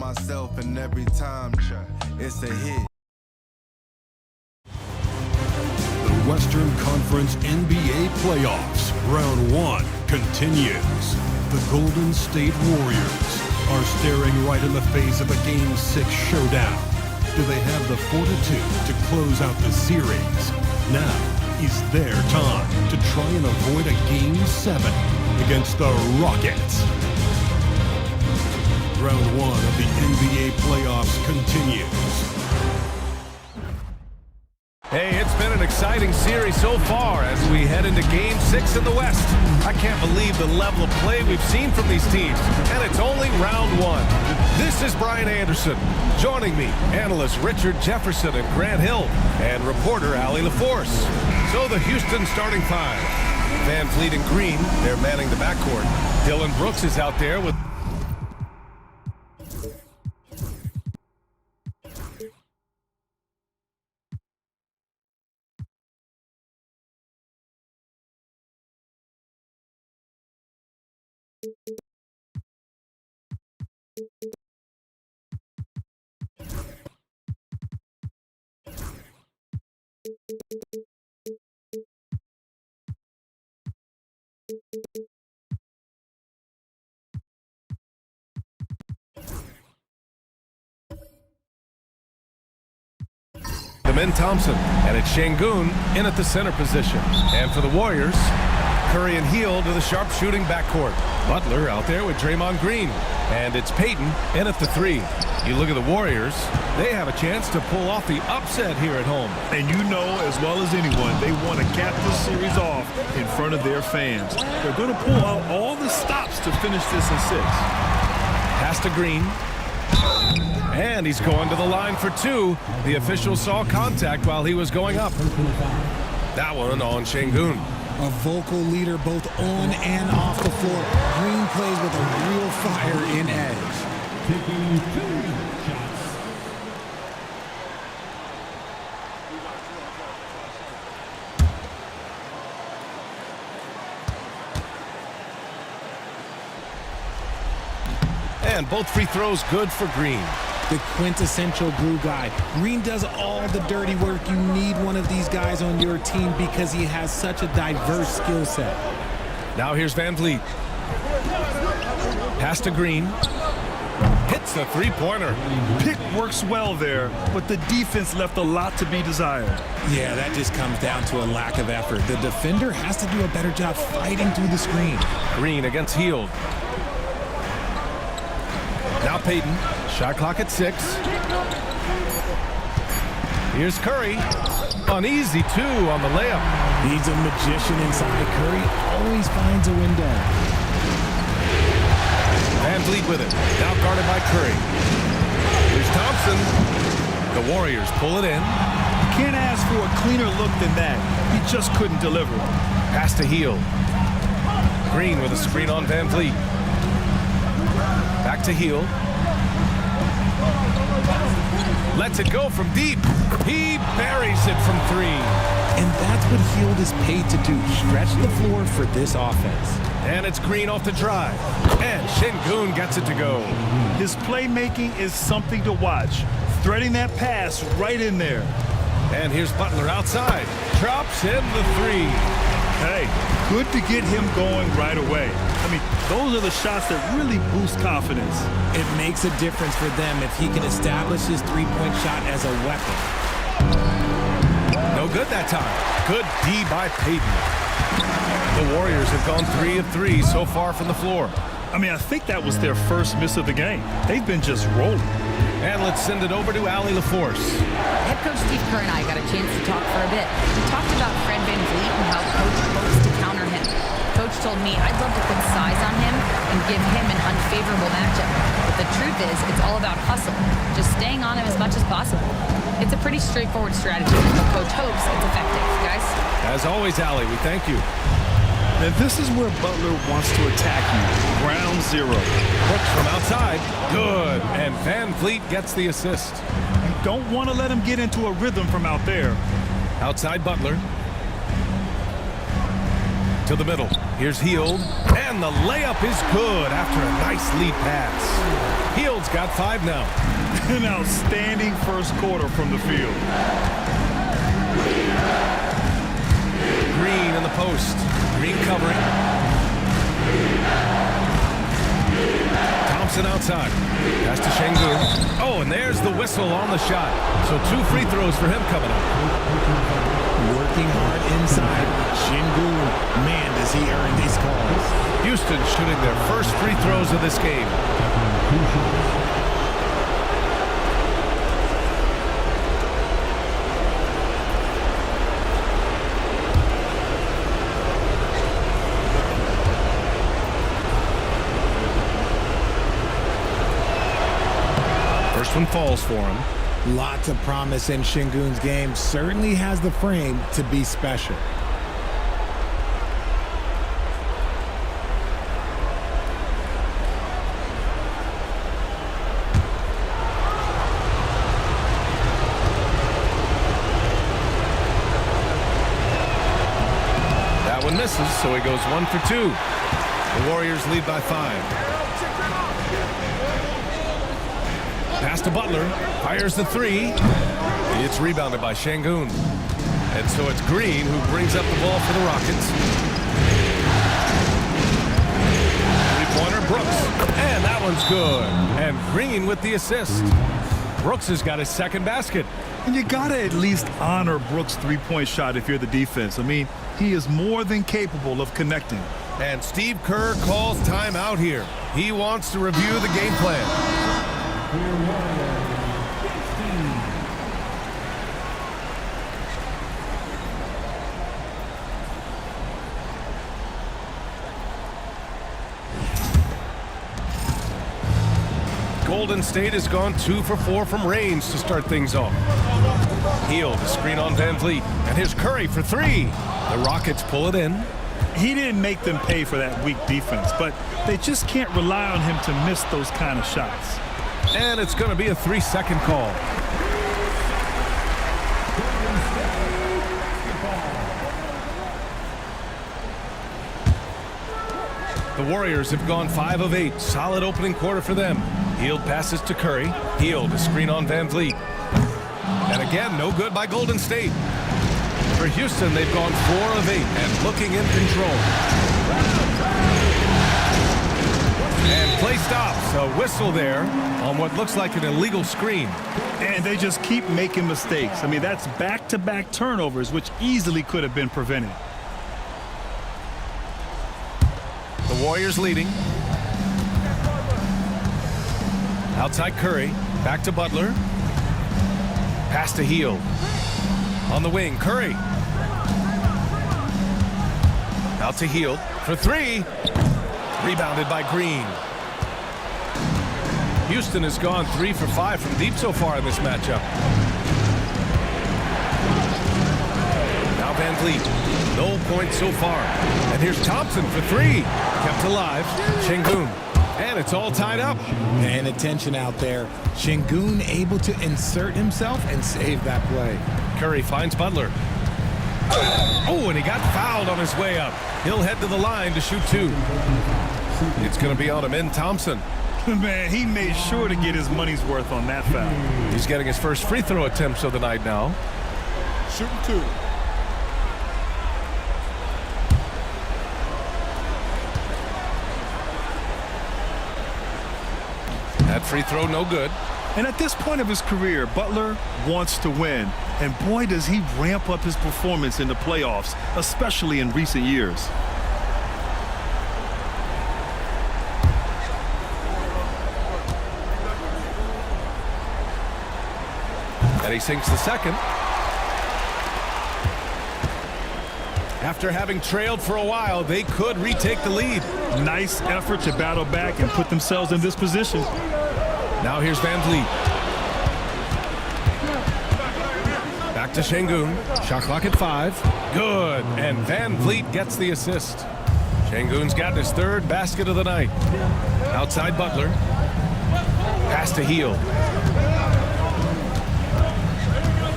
myself, and every time it's a hit. The Western Conference NBA Playoffs, Round 1 continues. The Golden State Warriors are staring right in the face of a Game 6 showdown. Do they have the fortitude to close out the series? Now is their time to try and avoid a Game 7 against the Rockets. Round 1 of the NBA playoffs continues. Hey, it's been an exciting series so far as we head into Game 6 in the West. I can't believe the level of play we've seen from these teams, and it's only round 1. This is Brian Anderson. Joining me, analysts Richard Jefferson and Grant Hill, and reporter Allie LaForce. So the Houston starting five. Van Vliet and Green, they're manning the backcourt. Dillon Brooks is out there with... Ben Thompson, and it's Şengün in at the center position. And for the Warriors, Curry and Hield to the sharpshooting backcourt. Butler out there with Draymond Green. And it's Payton in at the 3. You look at the Warriors, they have a chance to pull off the upset here at home. And you know as well as anyone, they want to cap this series off in front of their fans. They're going to pull out all the stops to finish this in 6. Pass to Green. And he's going to the line for 2. The official saw contact while he was going up. That one on Şengün. A vocal leader both on and off the floor. Green plays with a real fire in edge. And both free throws good for Green. The quintessential glue guy. Green does all the dirty work. You need one of these guys on your team because he has such a diverse skill set. Now here's Van Vliet. Pass to Green. Hits the three-pointer. Pick works well there, but the defense left a lot to be desired. Yeah, that just comes down to a lack of effort. The defender has to do a better job fighting through the screen. Green against Hield. Now Payton. Shot clock at 6. Here's Curry. An easy 2 on the layup. He's a magician inside. Curry always finds a window. Van Vliet with it. Now guarded by Curry. Here's Thompson. The Warriors pull it in. You can't ask for a cleaner look than that. He just couldn't deliver. Pass to Hield. Green with a screen on Van Vliet. Back to Hield. Lets it go from deep. He buries it from 3. And that's what Hield is paid to do. Stretch the floor for this offense. And it's Green off the drive. And Şengün gets it to go. His playmaking is something to watch. Threading that pass right in there. And here's Butler outside. Drops in the 3. Hey, good to get him going right away. I mean, those are the shots that really boost confidence. It makes a difference for them if he can establish his three-point shot as a weapon. No good that time. Good D by Payton. The Warriors have gone 3 of 3 so far from the floor. I mean, I think that was their first miss of the game. They've been just rolling. And let's send it over to Allie LaForce. Head coach Steve Kerr and I got a chance to talk for a bit. We talked about Fred Van Vliet and how coach hopes to counter him. Coach told me I'd love to put size on him and give him an unfavorable matchup. But the truth is, it's all about hustle. Just staying on him as much as possible. It's a pretty straightforward strategy, but coach hopes it's effective, guys. As always, Allie, we thank you. And this is where Butler wants to attack you. Ground 0. Brooks from outside. Good. And Van Vliet gets the assist. You don't want to let him get into a rhythm from out there. Outside Butler. To the middle. Here's Hield. And the layup is good after a nice lead pass. Hield's got 5 now. An outstanding first quarter from the field. Green in the post. Green covering. Thompson outside. Pass to Şengün. Oh, and there's the whistle on the shot. So 2 free throws for him coming up. Working hard inside. Şengün, man, does he earn these calls. Houston shooting their first free throws of this game. First one falls for him. Lots of promise in Şengün's game. Certainly has the frame to be special. That one misses, so he goes 1 for 2. The Warriors lead by 5. Pass to Butler, fires the 3. It's rebounded by Şengün. And so it's Green who brings up the ball for the Rockets. Three-pointer, Brooks. And that one's good. And Green with the assist. Brooks has got his second basket. And you got to at least honor Brooks' three-point shot if you're the defense. I mean, he is more than capable of connecting. And Steve Kerr calls timeout here. He wants to review the game plan. Golden State has gone 2 for 4 from range to start things off. Hield, the screen on Van Vliet, and here's Curry for 3. The Rockets pull it in. He didn't make them pay for that weak defense, but they just can't rely on him to miss those kind of shots. And it's going to be a 3-second call. The Warriors have gone 5 of 8. Solid opening quarter for them. Hield passes to Curry. Hield, a screen on Van Vliet. And again, no good by Golden State. For Houston, they've gone 4 of 8 and looking in control. And play stops. A whistle there on what looks like an illegal screen. And they just keep making mistakes. I mean, that's back-to-back turnovers, which easily could have been prevented. The Warriors leading. Outside Curry. Back to Butler. Pass to Hield. On the wing, Curry. Out to Hield for 3. Rebounded by Green. Houston has gone 3 for 5 from deep so far in this matchup. Now Van Vliet. No points so far. And here's Thompson for 3. Kept alive. Şengün. And it's all tied up. And attention out there. Şengün able to insert himself and save that play. Curry finds Butler. Oh, and he got fouled on his way up. He'll head to the line to shoot 2. It's going to be on him in Thompson. Man, he made sure to get his money's worth on that foul. He's getting his first free throw attempts of the night now. Shooting 2. That free throw no good. And at this point of his career, Butler wants to win. And boy, does he ramp up his performance in the playoffs, especially in recent years. And he sinks the second. After having trailed for a while, they could retake the lead. Nice effort to battle back and put themselves in this position. Now here's Van Vliet. Back to Şengün. Shot clock at 5. Good. And Van Vliet gets the assist. Şengün's got his 3rd basket of the night. Outside Butler. Pass to Hield.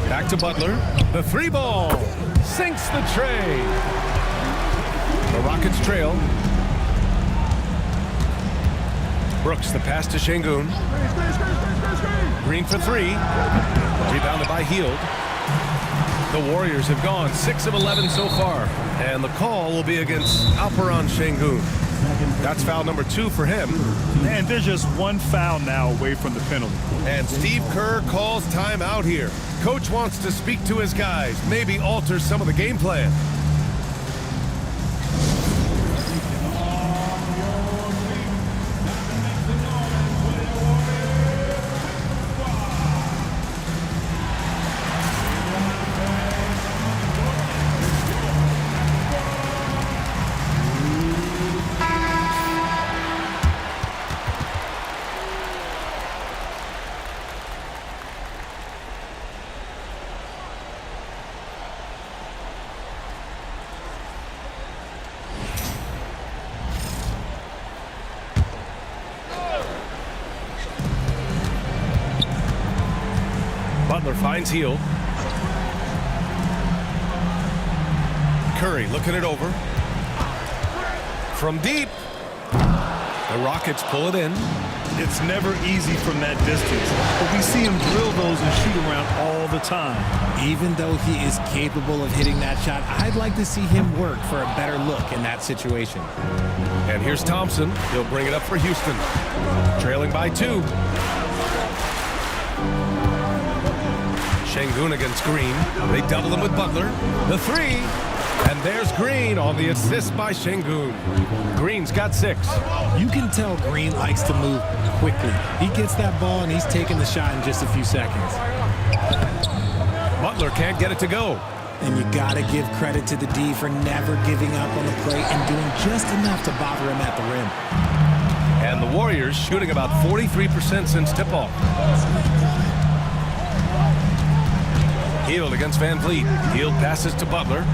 Back to Butler. The 3 ball. Sinks the tray. The Rockets trail. Brooks, the pass to Şengün. Green for three. Rebounded by Hield. The Warriors have gone 6 of 11 so far. And the call will be against Alperen Şengün. That's foul number 2 for him. And there's just one foul now away from the penalty. And Steve Kerr calls timeout here. Coach wants to speak to his guys, maybe alter some of the game plan. Butler finds Hield. Curry looking it over. From deep. The Rockets pull it in. It's never easy from that distance, but we see him drill those and shoot around all the time. Even though he is capable of hitting that shot, I'd like to see him work for a better look in that situation. And here's Thompson. He'll bring it up for Houston. Trailing by 2. Şengün against Green. They double him with Butler. The 3. And there's Green on the assist by Şengün. Green's got 6. You can tell Green likes to move quickly. He gets that ball and he's taking the shot in just a few seconds. Butler can't get it to go. And you got to give credit to the D for never giving up on the play and doing just enough to bother him at the rim. And the Warriors shooting about 43% since tip-off. Hield against Van Vliet. Hield passes to Butler.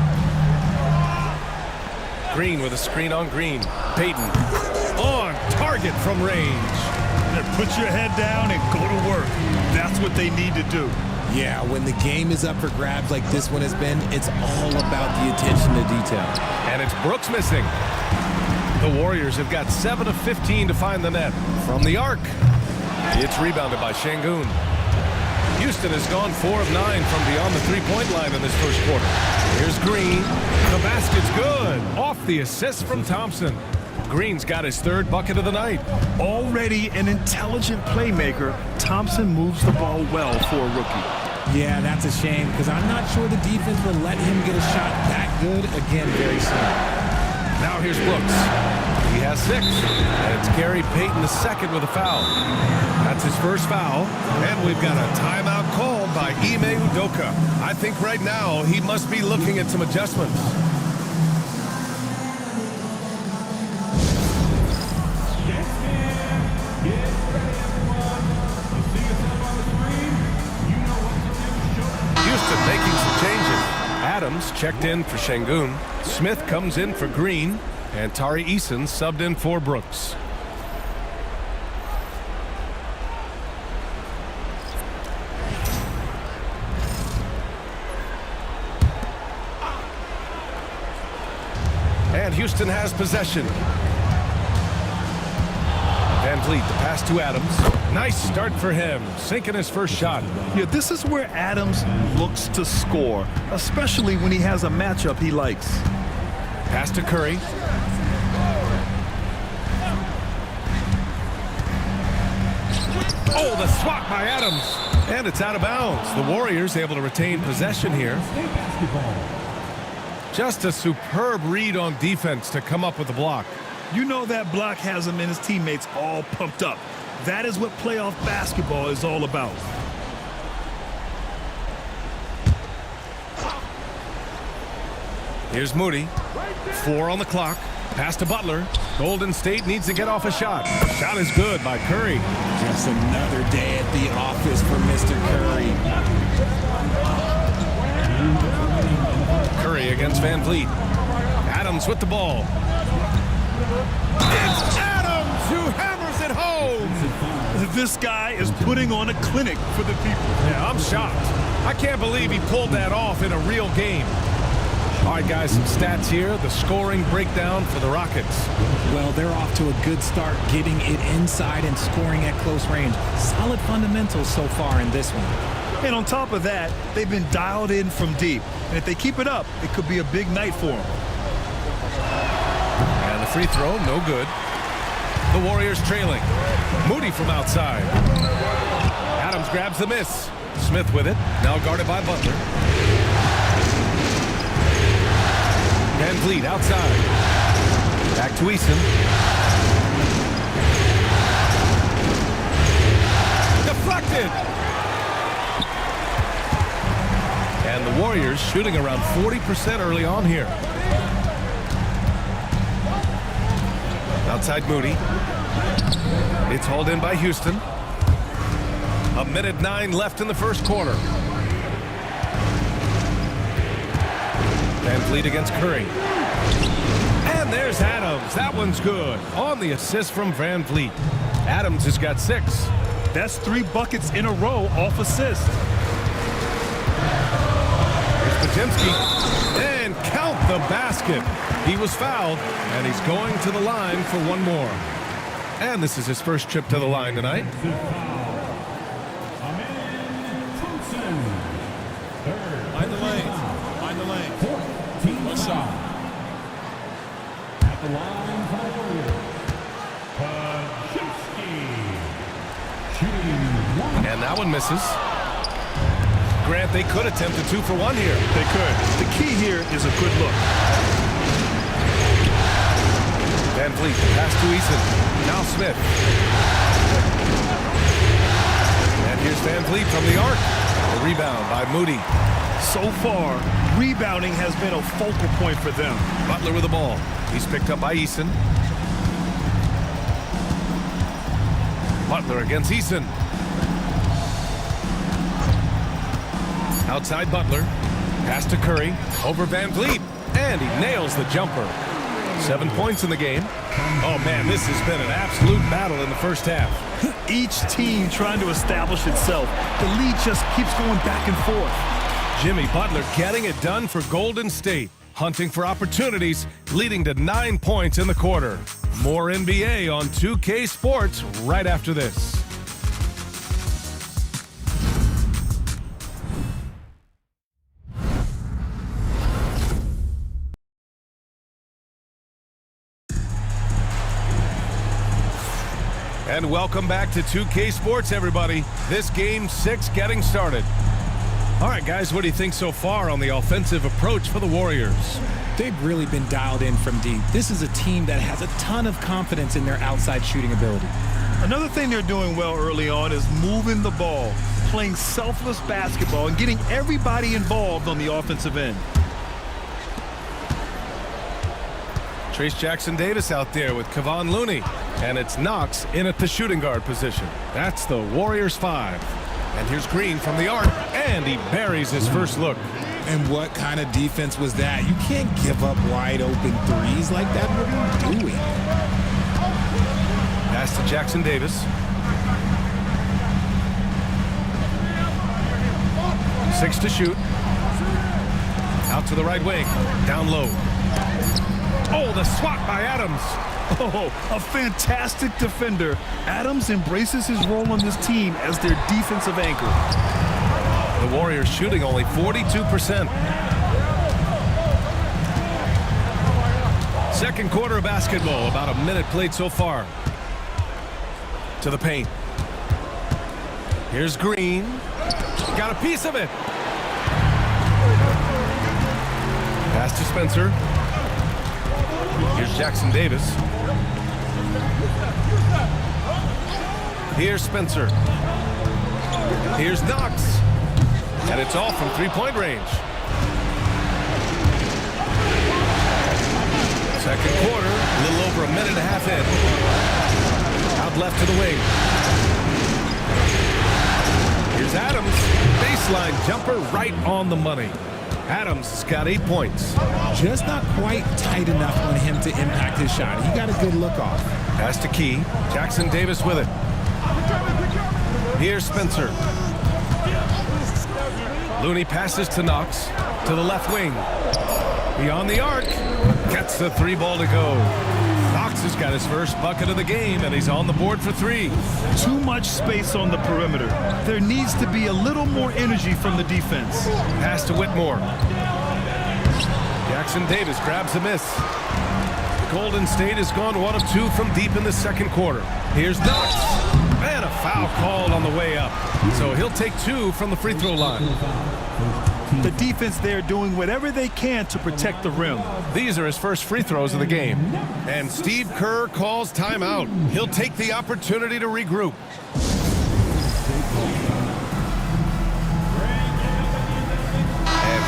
Green with a screen on Green. Payton on target from range. Put your head down and go to work. That's what they need to do. Yeah, when the game is up for grabs like this one has been, it's all about the attention to detail. And it's Brooks missing. The Warriors have got 7 of 15 to find the net. From the arc, it's rebounded by Şengün. Houston has gone 4 of 9 from beyond the three-point line in this first quarter. Here's Green. The basket's good. Off the assist from Thompson. Green's got his 3rd bucket of the night. Already an intelligent playmaker, Thompson moves the ball well for a rookie. Yeah, that's a shame because I'm not sure the defense will let him get a shot that good again very soon. Now here's Brooks. He has 6. And it's Gary Payton II with a foul. That's his first foul. And we've got a timeout called by Ime Udoka. I think right now he must be looking at some adjustments. Houston making some changes. Adams checked in for Şengün. Smith comes in for Green. And Tari Eason subbed in for Brooks. And Houston has possession. Van Vliet, the pass to Adams. Nice start for him, sinking his first shot. Yeah, this is where Adams looks to score, especially when he has a matchup he likes. Pass to Curry. Oh, the swat by Adams. And it's out of bounds. The Warriors able to retain possession here. Just a superb read on defense to come up with the block. You know that block has him and his teammates all pumped up. That is what playoff basketball is all about. Here's Moody. 4 on the clock. Pass to Butler. Golden State needs to get off a shot. Shot is good by Curry. Just another day at the office for Mr. Curry. Curry against Van Vliet. Adams with the ball. It's Adams who hammers it home. This guy is putting on a clinic for the people. Yeah, I'm shocked. I can't believe he pulled that off in a real game. All right, guys, some stats here. The scoring breakdown for the Rockets. Well, they're off to a good start getting it inside and scoring at close range. Solid fundamentals so far in this one. And on top of that, they've been dialed in from deep. And if they keep it up, it could be a big night for them. And the free throw, no good. The Warriors trailing. Moody from outside. Adams grabs the miss. Smith with it. Now guarded by Butler. Van Vliet outside. Back to Eason. Deflected. And the Warriors shooting around 40% early on here. Outside Moody. It's hauled in by Houston. 1:09 left in the first quarter. Van Vliet against Curry. And there's Adams. That one's good. On the assist from Van Vliet. Adams has got 6. That's 3 buckets in a row off assist. Here's Potemski. And count the basket. He was fouled, and he's going to the line for one more. And this is his first trip to the line tonight. Find the lane. Find the lane. 14 shot. At the line for the Warriors. Shooting. And that one misses. Grant, they could attempt a 2 for 1 here. They could. The key here is a good look. Van Vliet, pass to Eason. Now Smith. And here's Van Vliet from the arc. The rebound by Moody. So far, rebounding has been a focal point for them. Butler with the ball. He's picked up by Eason. Butler against Eason. Outside Butler. Pass to Curry. Over Van Vliet. And he nails the jumper. 7 points in the game. Oh, man, this has been an absolute battle in the first half. Each team trying to establish itself. The lead just keeps going back and forth. Jimmy Butler getting it done for Golden State. Hunting for opportunities, leading to 9 points in the quarter. More NBA on 2K Sports right after this. And welcome back to 2K Sports, everybody. This Game 6 getting started. All right, guys, what do you think so far on the offensive approach for the Warriors? They've really been dialed in from deep. This is a team that has a ton of confidence in their outside shooting ability. Another thing they're doing well early on is moving the ball, playing selfless basketball, and getting everybody involved on the offensive end. Trace Jackson-Davis out there with Kevon Looney. And it's Knox in at the shooting guard position. That's the Warriors 5. And here's Green from the arc. And he buries his first look. And what kind of defense was that? You can't give up wide open threes like that. What are you doing? Pass to Jackson-Davis. 6 to shoot. Out to the right wing. Down low. Oh, the swat by Adams. Oh, a fantastic defender. Adams embraces his role on this team as their defensive anchor. The Warriors shooting only 42%. Second quarter of basketball, about a minute played so far. To the paint. Here's Green. Got a piece of it. Pass to Spencer. Here's Jackson-Davis. Here's Spencer. Here's Knox. And it's all from three-point range. Second quarter, a little over a minute and a half in. Out left to the wing. Here's Adams. Baseline jumper right on the money. Adams has got 8 points. Just not quite tight enough on him to impact his shot. He got a good look off. Pass to Key. Jackson-Davis with it. Here's Spencer. Looney passes to Knox. To the left wing. Beyond the arc. Gets the 3 ball to go. Knox has got his first bucket of the game, and he's on the board for 3. Too much space on the perimeter. There needs to be a little more energy from the defense. Pass to Whitmore. Jackson Davis grabs a miss. Golden State has gone 1 of 2 from deep in the second quarter. Here's Knox. And a foul called on the way up. So he'll take 2 from the free throw line. The defense there doing whatever they can to protect the rim. These are his first free throws of the game. And Steve Kerr calls timeout. He'll take the opportunity to regroup.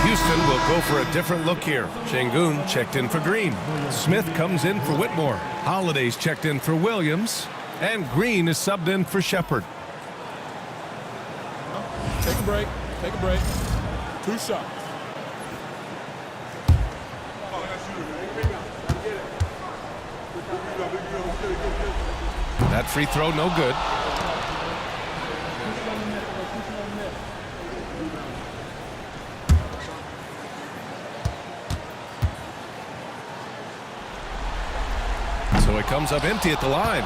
Houston will go for a different look here. Şengün checked in for Green. Smith comes in for Whitmore. Holiday's checked in for Williams. And Green is subbed in for Shepard. Take a break. Take a break. 2 shots. That free throw no good. So it comes up empty at the line.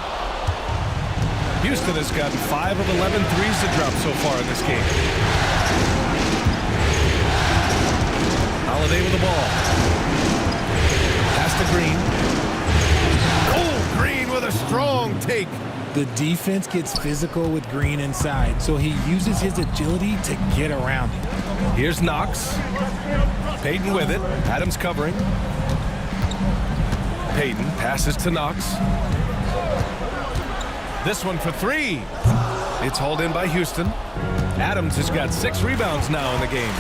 Houston has gotten 5 of 11 threes to drop so far in this game. Holiday with the ball. Pass to Green. Oh, Green with a strong take. The defense gets physical with Green inside, so he uses his agility to get around him. Here's Knox. Payton with it. Adams covering. Payton passes to Knox. This one for 3. It's hauled in by Houston. Adams has got 6 rebounds now in the game.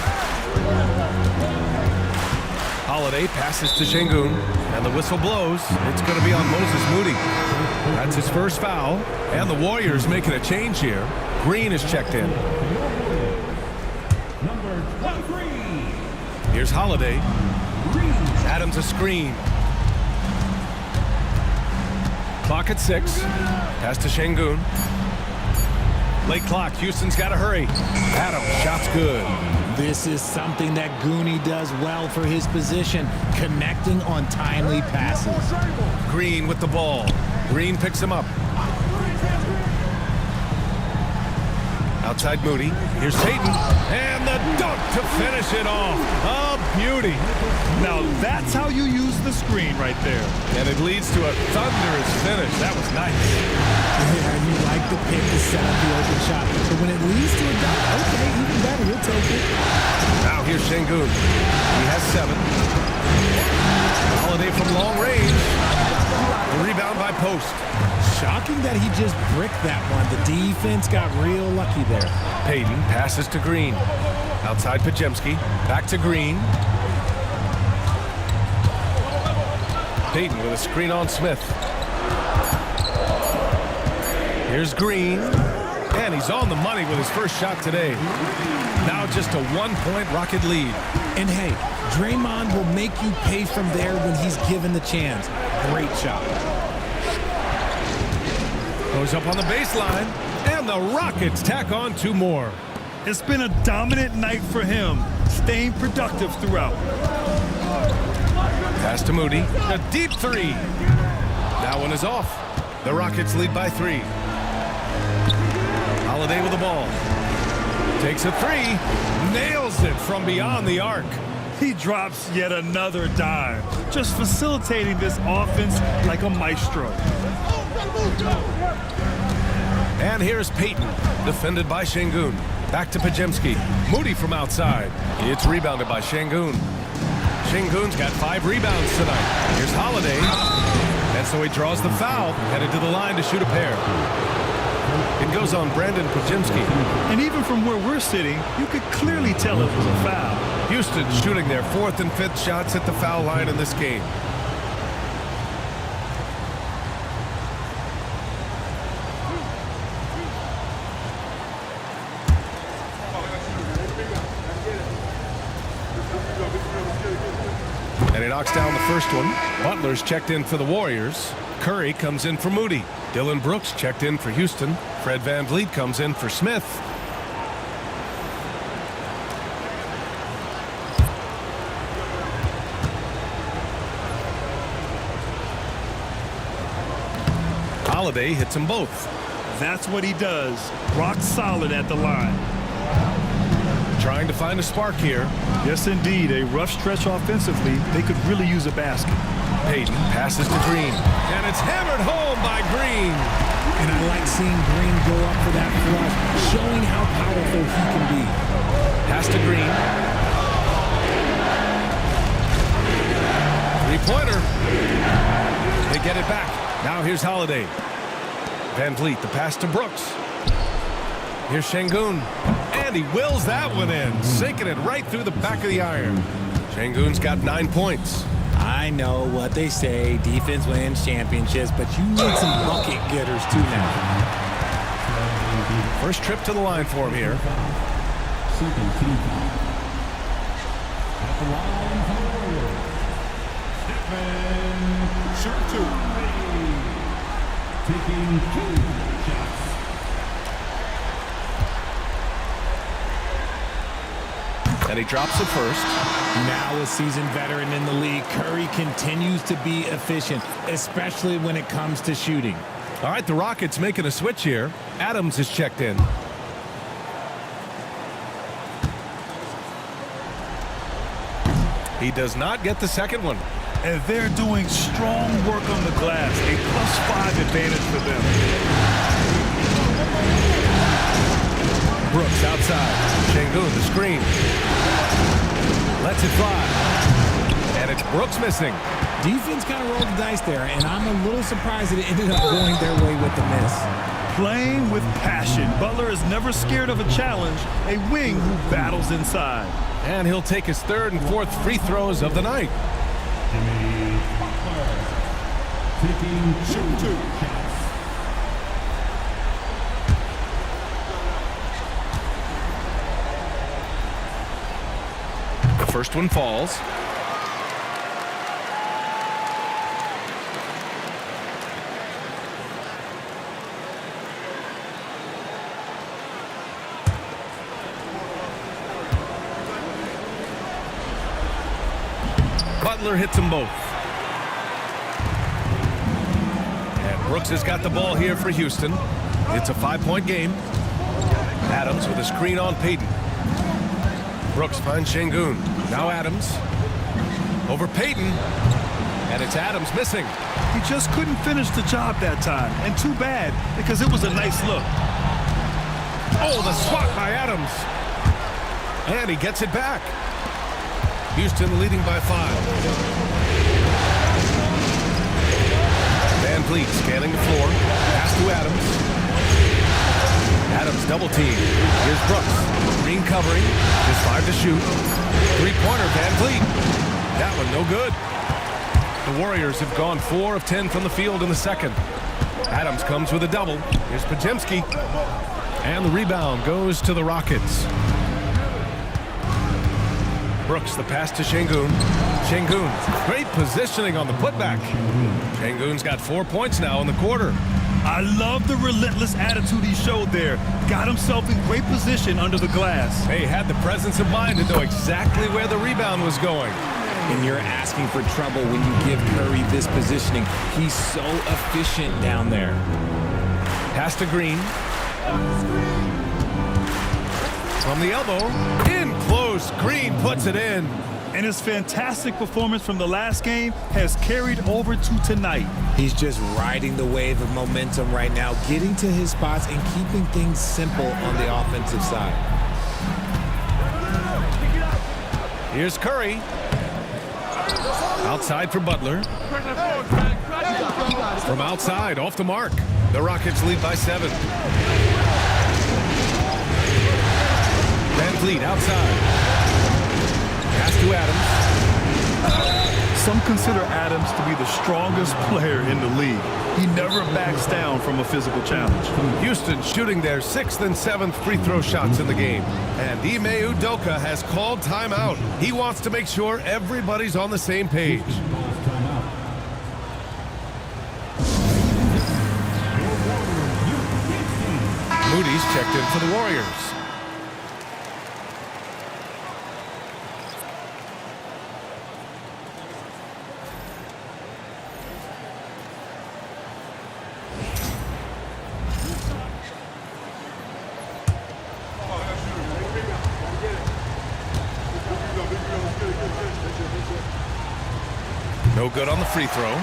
Holiday passes to Şengün, and the whistle blows. It's going to be on Moses Moody. That's his first foul, and the Warriors making a change here. Green is checked in. Here's Holiday. Adams a screen. Clock at 6. Pass to Şengün. Late clock. Houston's got to hurry. Adams, shot's good. This is something that Goonie does well for his position, connecting on timely passes. Green with the ball. Green picks him up. Outside Moody. Here's Payton. And the dunk to finish it off. A beauty. Now that's how you use the screen right there. And it leads to a thunderous finish. That was nice. Yeah, you like the pick to set up the open shot. But when it leads to a dunk, okay, even better, he'll take it. Now here's Şengün. He has 7. Holiday from long range. A rebound by Post. Shocking that he just bricked that one. The defense got real lucky there. Payton passes to Green. Outside Pajemski. Back to Green. Payton with a screen on Smith. Here's Green. And he's on the money with his first shot today. Now just a 1-point Rocket lead. And hey, Draymond will make you pay from there when he's given the chance. Great shot. Goes up on the baseline. And the Rockets tack on 2 more. It's been a dominant night for him, staying productive throughout. Pass to Moody. A deep 3. That one is off. The Rockets lead by 3. Holiday with the ball. Takes a 3. Nails it from beyond the arc. He drops yet another dime, just facilitating this offense like a maestro. And here's Payton, defended by Şengün. Back to Pajemski. Moody from outside. It's rebounded by Şengün. Şengün's got 5 rebounds tonight. Here's Holiday. And so he draws the foul, headed to the line to shoot a pair. It goes on Brandon Pajemski. And even from where we're sitting, you could clearly tell it was a foul. Houston shooting their 4th and 5th shots at the foul line in this game. And he knocks down the first one. Butler's checked in for the Warriors. Curry comes in for Moody. Dylan Brooks checked in for Houston. Fred VanVleet comes in for Smith. Holiday hits them both. That's what he does. Rock solid at the line. Trying to find a spark here. Yes, indeed. A rough stretch offensively. They could really use a basket. Payton passes to Green. And it's hammered home by Green. And I like seeing Green go up for that flush, showing how powerful he can be. Pass to Green. Three-pointer. They get it back. Now here's Holiday. Van Vliet, the pass to Brooks. Here's Şengün. And he wills that one in, sinking it right through the back of the iron. Şengün's got 9 points. I know what they say, defense wins championships, but you need some bucket getters too now. First trip to the line for him here. Taking 2 shots. And he drops it first. Now a seasoned veteran in the league, Curry continues to be efficient, especially when it comes to shooting. All right, the Rockets making a switch here. Adams is checked in. He does not get the second one. And they're doing strong work on the glass. A +5 advantage for them. Brooks outside. Şengün, the screen. Lets it fly. And it's Brooks missing. Defense kind of rolled the dice there, and I'm a little surprised that it ended up going their way with the miss. Playing with passion. Butler is never scared of a challenge. A wing who battles inside. And he'll take his third and fourth free throws of the night. Taking 2 shots. The first one falls. Butler hits them both. And Brooks has got the ball here for Houston. It's a 5-point game. Adams with a screen on Payton. Brooks finds Şengün. Now Adams. Over Payton. And it's Adams missing. He just couldn't finish the job that time. And too bad, because it was a nice look. Oh, the swat by Adams. And he gets it back. Houston leading by 5. Van Vliet scanning the floor. Pass to Adams. Adams double team. Here's Brooks. Green covering. Just 5 to shoot. Three-pointer, Van Vliet. That one no good. The Warriors have gone 4 of 10 from the field in the second. Adams comes with a double. Here's Podziemski. And the rebound goes to the Rockets. Brooks, the pass to Şengün. Şengün, great positioning on the putback. Şengün's got 4 points now in the quarter. I love the relentless attitude he showed there. Got himself in great position under the glass. He had the presence of mind to know exactly where the rebound was going. And you're asking for trouble when you give Curry this positioning. He's so efficient down there. Pass to Green. From the elbow, in close, Green puts it in. And his fantastic performance from the last game has carried over to tonight. He's just riding the wave of momentum right now, getting to his spots and keeping things simple on the offensive side. Here's Curry. Outside for Butler. From outside, off the mark. The Rockets lead by 7. Van Vliet outside. Pass to Adams. Some consider Adams to be the strongest player in the league. He never backs down from a physical challenge. Houston shooting their 6th and 7th free throw shots in the game. And Ime Udoka has called timeout. He wants to make sure everybody's on the same page. Moody's checked in for the Warriors. No good on the free throw.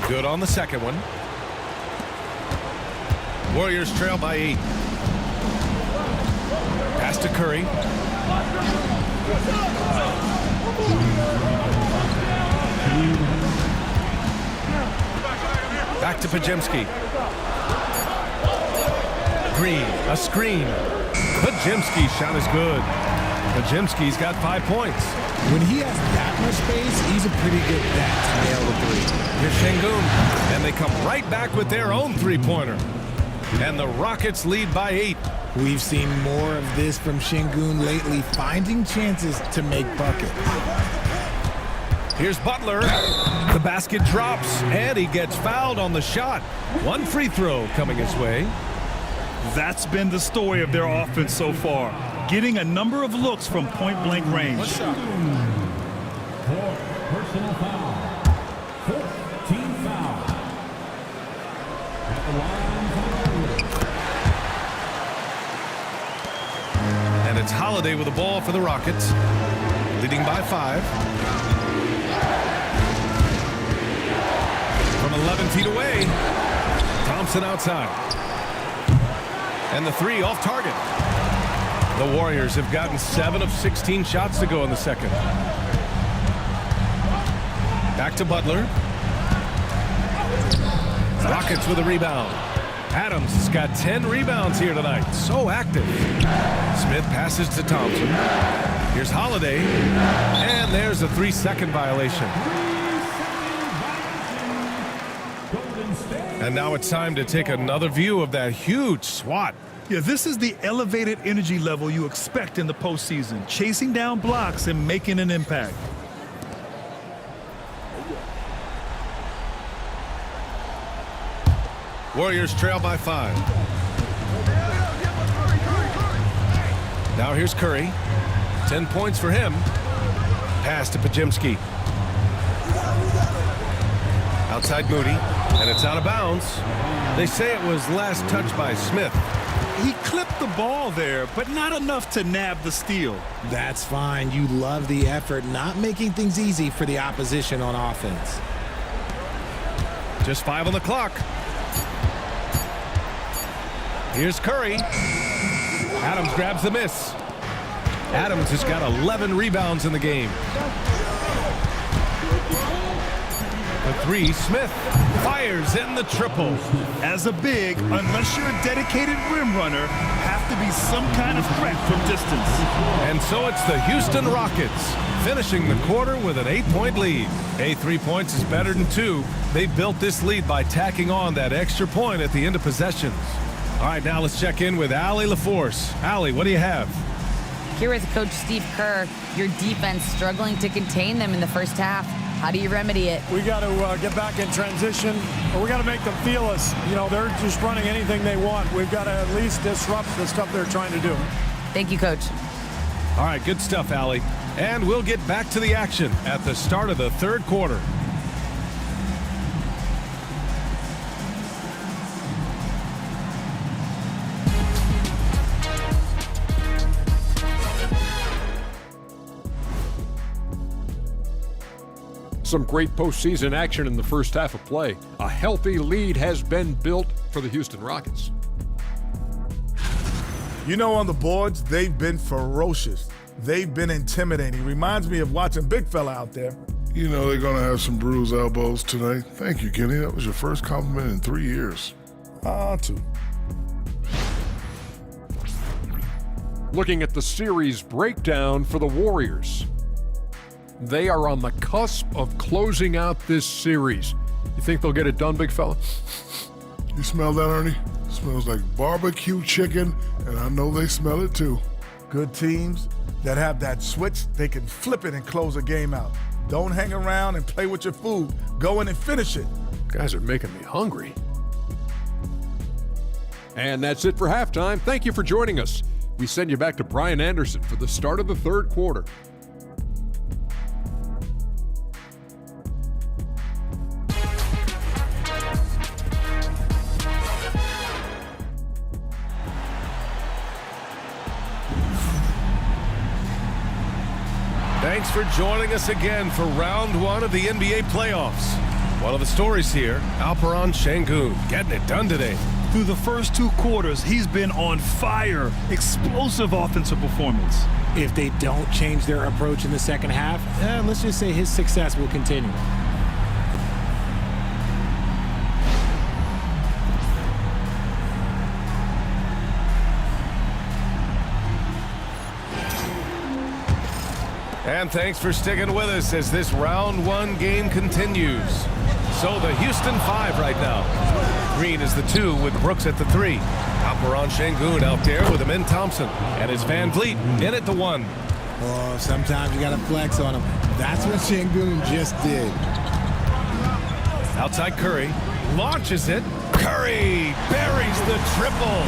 Good on the second one. Warriors trail by 8. Pass to Curry. Back to Pajemski. Green, a screen. Pajemski's shot is good. Pajemski's got 5 points. When he has that much space, he's a pretty good bet to nail the three. Here's Şengün, and they come right back with their own three-pointer. And the Rockets lead by 8. We've seen more of this from Şengün lately, finding chances to make buckets. Here's Butler. The basket drops, and he gets fouled on the shot. One free throw coming his way. That's been the story of their offense so far, getting a number of looks from point-blank range. Personal foul. 14 foul. At the line. And it's Holiday with the ball for the Rockets, leading by 5. From 11 feet away, Thompson outside. And the three off target. The Warriors have gotten 7 of 16 shots to go in the second. Back to Butler. Rockets with a rebound. Adams has got 10 rebounds here tonight. So active. Smith passes to Thompson. Here's Holiday. And there's a 3-second violation. And now it's time to take another view of that huge swat. Yeah, this is the elevated energy level you expect in the postseason, chasing down blocks and making an impact. Warriors trail by 5. Now here's Curry. 10 points for him. Pass to Pajemski. Outside Moody, and it's out of bounds. They say it was last touched by Smith. He clipped the ball there, but not enough to nab the steal. That's fine. You love the effort, not making things easy for the opposition on offense. Just 5 on the clock. Here's Curry. Adams grabs the miss. Adams has got 11 rebounds in the game. The 3, Smith fires in the triple. As a big, unless you're a dedicated rim runner, have to be some kind of threat from distance. And so it's the Houston Rockets finishing the quarter with an 8-point lead. 3 points is better than 2. They built this lead by tacking on that extra point at the end of possessions. All right, now let's check in with Allie LaForce. Allie, what do you have? Here with Coach Steve Kerr, your defense struggling to contain them in the first half. How do you remedy it? We got to get back in transition, or we got to make them feel us. You know, they're just running anything they want. We've got to at least disrupt the stuff they're trying to do. Thank you, Coach. All right, good stuff, Allie. And we'll get back to the action at the start of the third quarter. Some great postseason action in the first half of play. A healthy lead has been built for the Houston Rockets. You know, on the boards, they've been ferocious. They've been intimidating. Reminds me of watching Big Fella out there. You know they're going to have some bruised elbows tonight. Thank you, Kenny. That was your first compliment in 3 years. 2. Looking at the series breakdown for the Warriors. They are on the cusp of closing out this series. You think they'll get it done, big fella? You smell that, Ernie? It smells like barbecue chicken, and I know they smell it too. Good teams that have that switch, they can flip it and close a game out. Don't hang around and play with your food. Go in and finish it. Guys are making me hungry. And that's it for halftime. Thank you for joining us. We send you back to Brian Anderson for the start of the third quarter. thanks for joining us again for round one of the NBA playoffs. One of the stories here, Alperen Şengün getting it done today. Through the first 2 quarters, he's been on fire. Explosive offensive performance. If they don't change their approach in the second half, let's just say his success will continue. And thanks for sticking with us as this round one game continues. So the Houston 5 right now. Green is the 2 with Brooks at the 3. Alperen Şengün out there with Amin Thompson. And it's Van Vliet in at the 1. Oh, sometimes you got to flex on him. That's what Şengün just did. Outside Curry. Launches it. Curry buries the triple.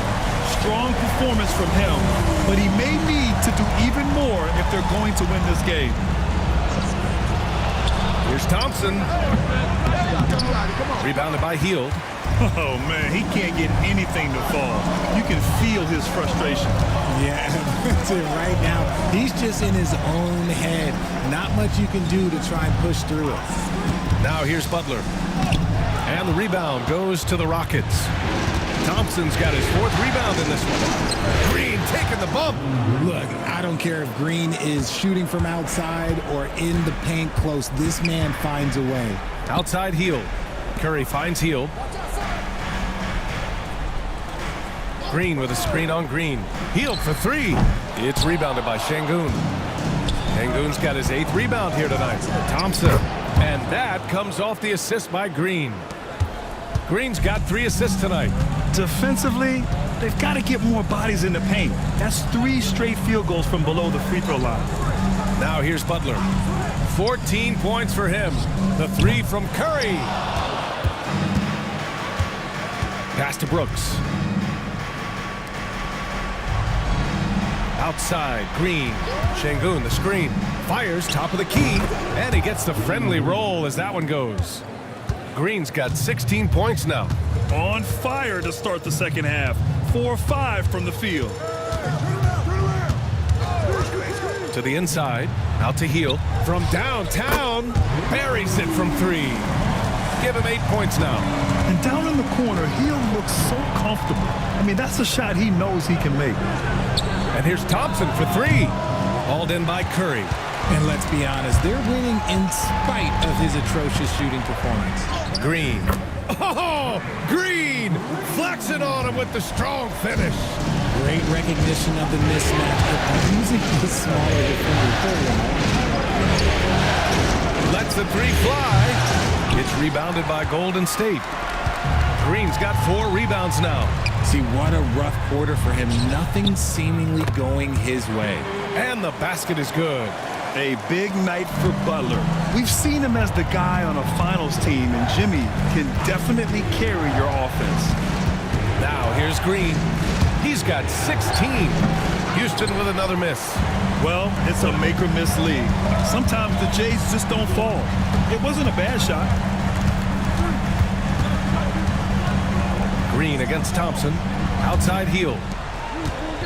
Strong performance from him, but he may need to do even more if they're going to win this game. Here's Thompson. Rebounded by Hield. Oh, man, he can't get anything to fall. You can feel his frustration. Yeah, that's it right now. He's just in his own head. Not much you can do to try and push through it. Now here's Butler. And the rebound goes to the Rockets. Thompson's got his 4th rebound in this one. Green taking the bump. Look, I don't care if Green is shooting from outside or in the paint close. This man finds a way. Outside Hield. Curry finds Hield. Green with a screen on Green. Hield for 3. It's rebounded by Şengün. Şengün's got his 8th rebound here tonight. Thompson. And that comes off the assist by Green. Green's got 3 assists tonight. Defensively, they've got to get more bodies in the paint. That's 3 straight field goals from below the free throw line. Now here's Butler. 14 points for him. The 3 from Curry. Pass to Brooks. Outside, Green. Şengün, the screen. Fires, top of the key. And he gets the friendly roll as that one goes. Green's got 16 points now. On fire to start the second half. 4-5 from the field. To the inside. Out to Hield. From downtown. Buries it from 3. Give him 8 points now. And down in the corner, Hield looks so comfortable. I mean, that's a shot he knows he can make. And here's Thompson for 3. Hauled in by Curry. And let's be honest, they're winning in spite of his atrocious shooting performance. Green. Oh, Green flexing on him with the strong finish. Great recognition of the mismatch, but using the smaller defender. Lets the 3 fly. It's rebounded by Golden State. Green's got 4 rebounds now. See, what a rough quarter for him. Nothing seemingly going his way. And the basket is good. A big night for Butler. We've seen him as the guy on a finals team, and Jimmy can definitely carry your offense. Now here's Green. He's got 16. Houston with another miss. Well, it's a make-or-miss league. Sometimes the Jays just don't fall. It wasn't a bad shot. Green against Thompson. Outside Hield.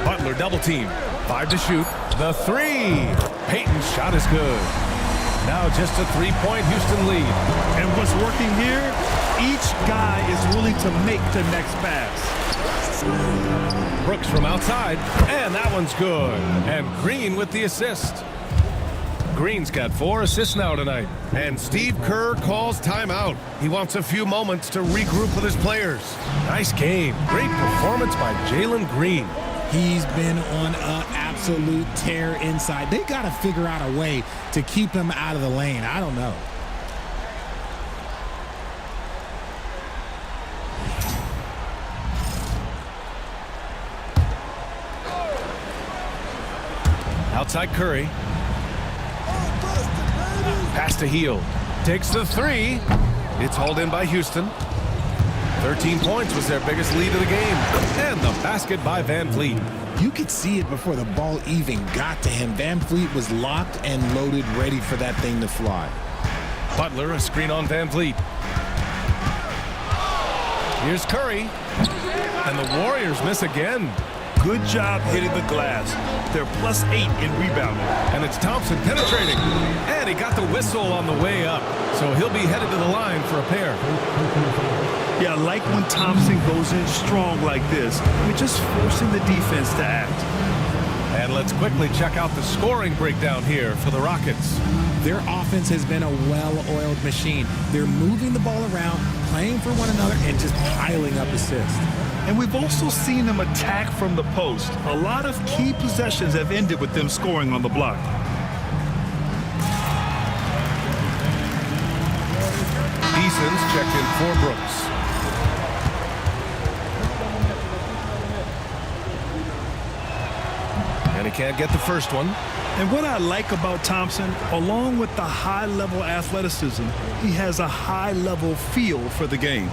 Butler double team. 5 to shoot. The 3. Payton's shot is good. Now just a 3-point Houston lead. And what's working here, each guy is willing to make the next pass. Brooks from outside, and that one's good. And Green with the assist. Green's got 4 assists now tonight. And Steve Kerr calls timeout. He wants a few moments to regroup with his players. Nice game. Great performance by Jalen Green. He's been on an absolute tear inside. They got to figure out a way to keep him out of the lane. I don't know. Outside Curry. Pass to Hield. Takes the 3. It's hauled in by Houston. 13 points was their biggest lead of the game. And the basket by Van Vliet. You could see it before the ball even got to him. Van Vliet was locked and loaded, ready for that thing to fly. Butler, a screen on Van Vliet. Here's Curry. And the Warriors miss again. Good job hitting the glass. They're +8 in rebounding. And it's Thompson penetrating. And he got the whistle on the way up. So he'll be headed to the line for a pair. Yeah, I like when Thompson goes in strong like this. I mean, just forcing the defense to act. And let's quickly check out the scoring breakdown here for the Rockets. Their offense has been a well-oiled machine. They're moving the ball around, playing for one another, and just piling up assists. And we've also seen them attack from the post. A lot of key possessions have ended with them scoring on the block. Eason's checked in for Brooks. And he can't get the first one. And what I like about Thompson, along with the high-level athleticism, he has a high-level feel for the game.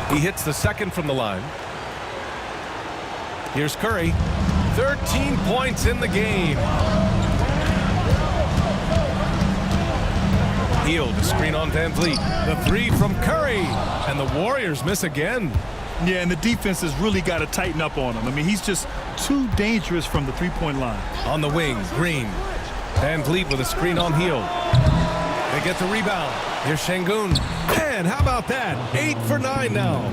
He hits the second from the line. Here's Curry. 13 points in the game. Hield, a screen on Van Vliet. The three from Curry. And the Warriors miss again. Yeah, and the defense has really got to tighten up on him. I mean, he's just too dangerous from the three-point line. On the wing, Green. Van Vliet with a screen on Hield. They get the rebound. Here's Şengün. Man, how about that? 8 for 9 now.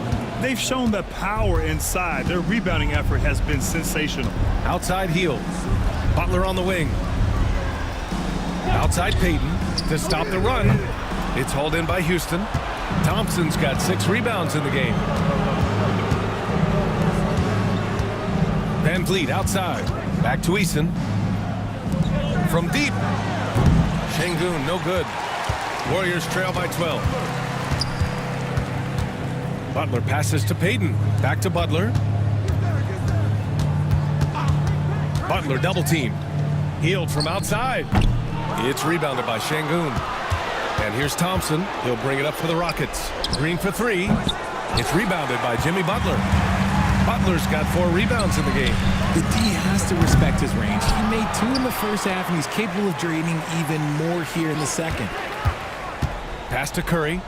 They've shown the power inside. Their rebounding effort has been sensational. Outside Hield. Butler on the wing. Outside Payton to stop the run. It's hauled in by Houston. Thompson's got 6 rebounds in the game. Van Vliet outside. Back to Eason. From deep. Şengün, no good. Warriors trail by 12. Butler passes to Payton. Back to Butler. Butler double team. Hield from outside. It's rebounded by Şengün. And here's Thompson. He'll bring it up for the Rockets. Green for 3. It's rebounded by Jimmy Butler. Butler's got 4 rebounds in the game. The D has to respect his range. He made 2 in the first half, and he's capable of draining even more here in the second. Pass to Curry.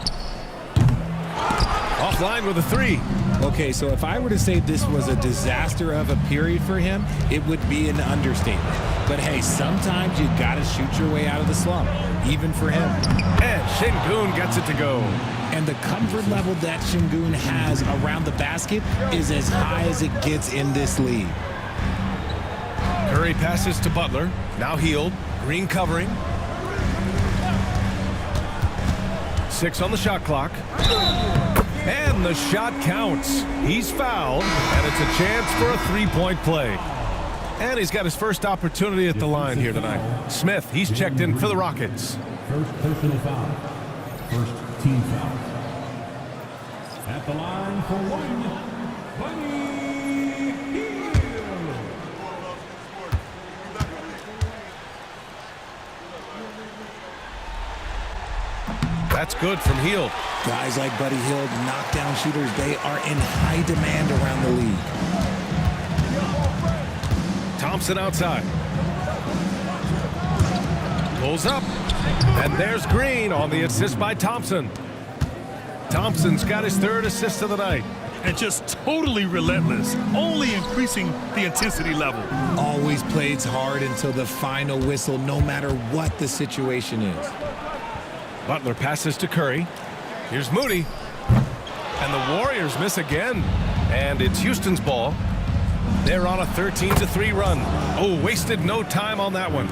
Offline with a 3. Okay, so if I were to say this was a disaster of a period for him, it would be an understatement. But hey, sometimes you gotta shoot your way out of the slump, even for him. And Şengün gets it to go. And the comfort level that Şengün has around the basket is as high as it gets in this league. Curry passes to Butler. Now Hield. Green covering. 6 on the shot clock. And the shot counts. He's fouled, and it's a chance for a 3-point play. And he's got his first opportunity at the line here tonight. Smith, he's checked in for the Rockets. First personal foul. First team foul. At the line for 1, Buddy Hield. That's good from Hield. Guys like Buddy Hield, knockdown shooters, they are in high demand around the league. Thompson outside. Pulls up. And there's Green on the assist by Thompson. Thompson's got his 3rd assist of the night. And just totally relentless, only increasing the intensity level. Always plays hard until the final whistle, no matter what the situation is. Butler passes to Curry. Here's Moody. And the Warriors miss again. And it's Houston's ball. They're on a 13-3 run. Oh, wasted no time on that one.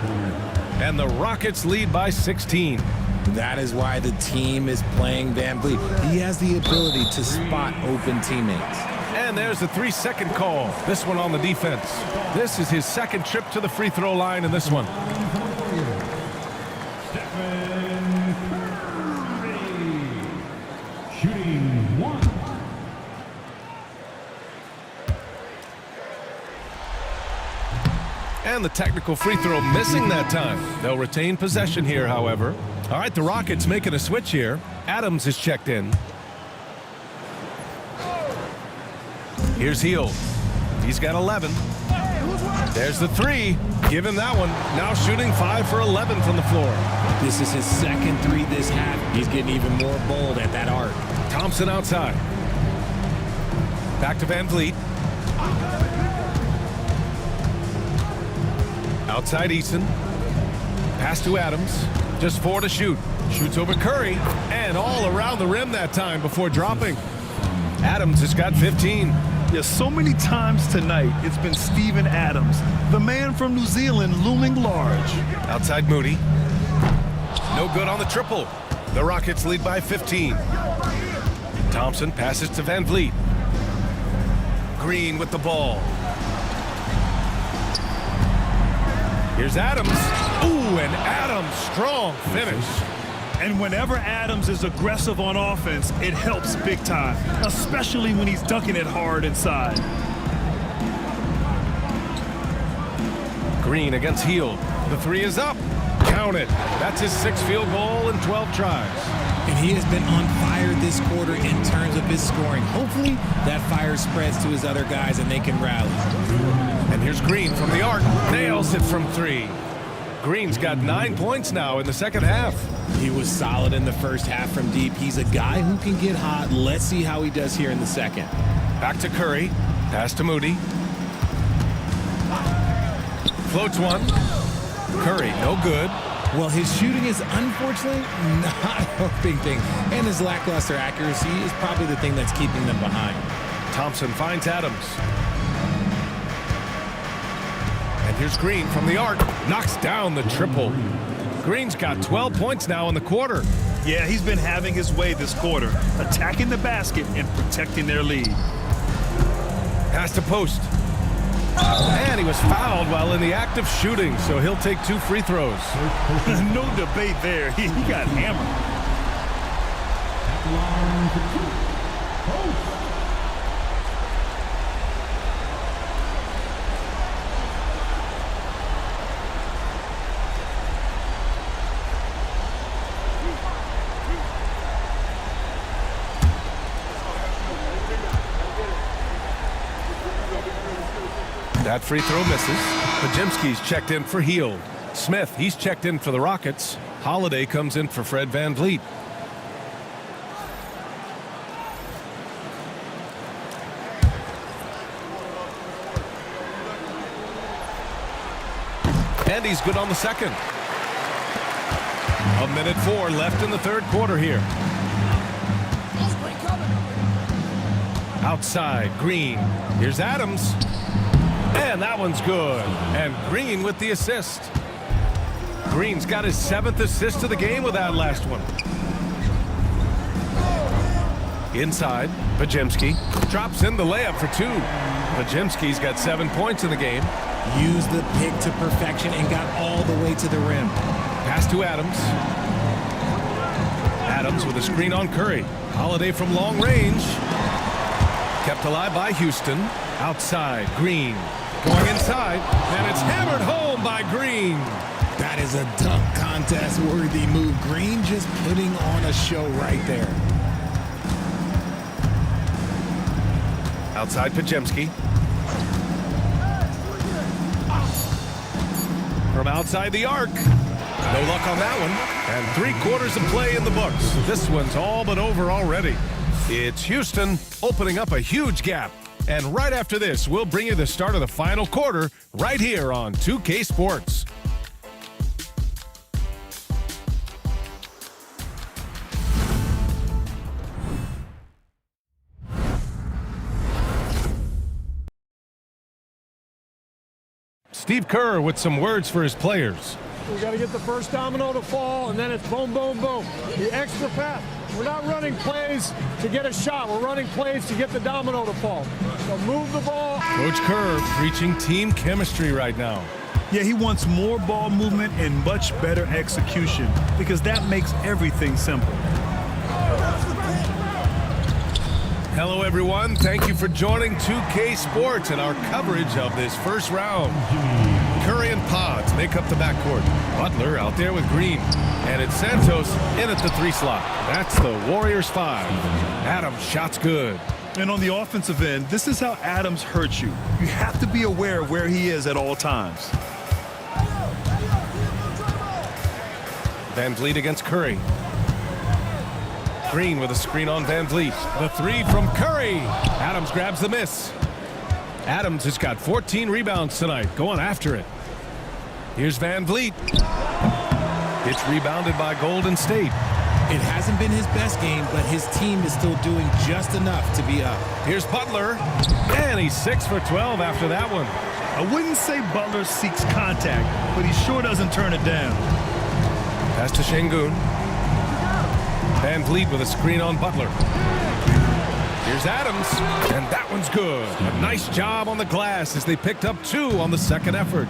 And the Rockets lead by 16. That is why the team is playing Van Vliet. He has the ability to spot open teammates. And there's a 3-second call. This one on the defense. This is his 2nd trip to the free throw line in this one. Shooting 1. And the technical free throw missing that time. They'll retain possession here, however. All right, the Rockets making a switch here. Adams is checked in. Here's Hield. He's got 11. There's the three. Give him that one. Now shooting 5 for 11 from the floor. This is his second three this half. He's getting even more bold at that arc. Thompson outside. Back to Van Vliet. Outside Eason. Pass to Adams. Just 4 to shoot. Shoots over Curry. And all around the rim that time before dropping. Adams has got 15. Yeah, so many times tonight, it's been Steven Adams, the man from New Zealand, looming large. Outside Moody. No good on the triple. The Rockets lead by 15. Thompson passes to Van Vliet. Green with the ball. Here's Adams. Ooh, and Adams, strong finish. And whenever Adams is aggressive on offense, it helps big time, especially when he's dunking it hard inside. Green against Hield. The three is up. Count it. That's his 6th field goal in 12 tries. And he has been on fire this quarter in terms of his scoring. Hopefully that fire spreads to his other guys and they can rally. And here's Green from the arc. Nails it from 3. Green's got 9 points now in the second half. He was solid in the first half from deep. He's a guy who can get hot. Let's see how he does here in the second. Back to Curry. Pass to Moody. Floats one. Curry, no good. Well, his shooting is unfortunately not a big thing. And his lackluster accuracy is probably the thing that's keeping them behind. Thompson finds Adams. And here's Green from the arc. Knocks down the triple. Green's got 12 points now in the quarter. Yeah, he's been having his way this quarter, attacking the basket and protecting their lead. Pass to post. And he was fouled while in the act of shooting, so he'll take 2 free throws. No debate there. He got hammered. That free throw misses. Pajemski's checked in for Hield. Smith, he's checked in for the Rockets. Holiday comes in for Fred Van Vliet. And he's good on the second. 1:04 left in the third quarter here. Outside, Green. Here's Adams. And that one's good. And Green with the assist. Green's got his 7th assist of the game with that last one. Inside, Pajemski drops in the layup for 2. Pajemski's got 7 points in the game. Used the pick to perfection and got all the way to the rim. Pass to Adams. Adams with a screen on Curry. Holiday from long range. Kept alive by Houston. Outside, Green. Going inside, and it's hammered home by Green. That is a dunk contest worthy move. Green just putting on a show right there. Outside Pajemski. From outside the arc. No luck on that one. And 3/4 of play in the books. This one's all but over already. It's Houston opening up a huge gap. And right after this, we'll bring you the start of the final quarter right here on 2K Sports. Steve Kerr with some words for his players. We got to get the first domino to fall, and then it's boom, boom, boom. The extra pass. We're not running plays to get a shot. We're running plays to get the domino to fall. So move the ball. Coach Kerr preaching team chemistry right now. Yeah, he wants more ball movement and much better execution because that makes everything simple. Hello, everyone. Thank you for joining 2K Sports and our coverage of this first round. Curry and Pods make up the backcourt. Butler out there with Green. And it's Santos in at the 3 slot. That's the Warriors 5. Adams shot's good. And on the offensive end, this is how Adams hurts you. You have to be aware of where he is at all times. Van Vliet against Curry. Green with a screen on Van Vliet. The three from Curry. Adams grabs the miss. Adams has got 14 rebounds tonight, going after it. Here's Van Vliet. It's rebounded by Golden State. It hasn't been his best game, but his team is still doing just enough to be up. Here's Butler, and he's 6 for 12 after that one. I wouldn't say Butler seeks contact, but he sure doesn't turn it down. Pass to Şengün. Van Vliet with a screen on Butler. Here's Adams, and that one's good. A nice job on the glass as they picked up 2 on the second effort.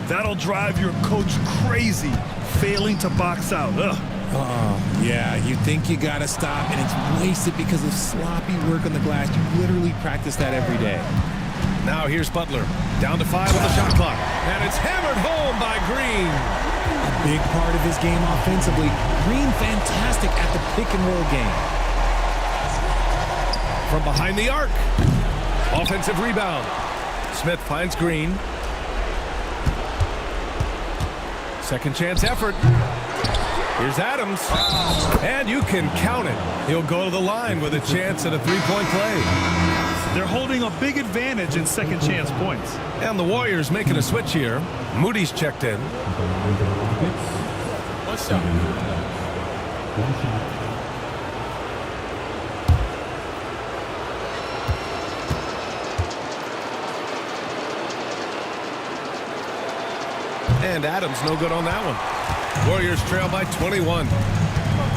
That'll drive your coach crazy, failing to box out. Ugh. Oh, yeah, you think you got to stop, and it's wasted because of sloppy work on the glass. You literally practice that every day. Now here's Butler, down to 5 on the shot clock, and it's hammered home by Green. A big part of his game offensively. Green fantastic at the pick-and-roll game. From behind the arc, offensive rebound. Smith finds Green. Second chance effort. Here's Adams, and you can count it. He'll go to the line with a chance at a three-point play. They're holding a big advantage in second chance points. And the Warriors making a switch here. Moody's checked in. What's up? And Adams no good on that one. Warriors trail by 21.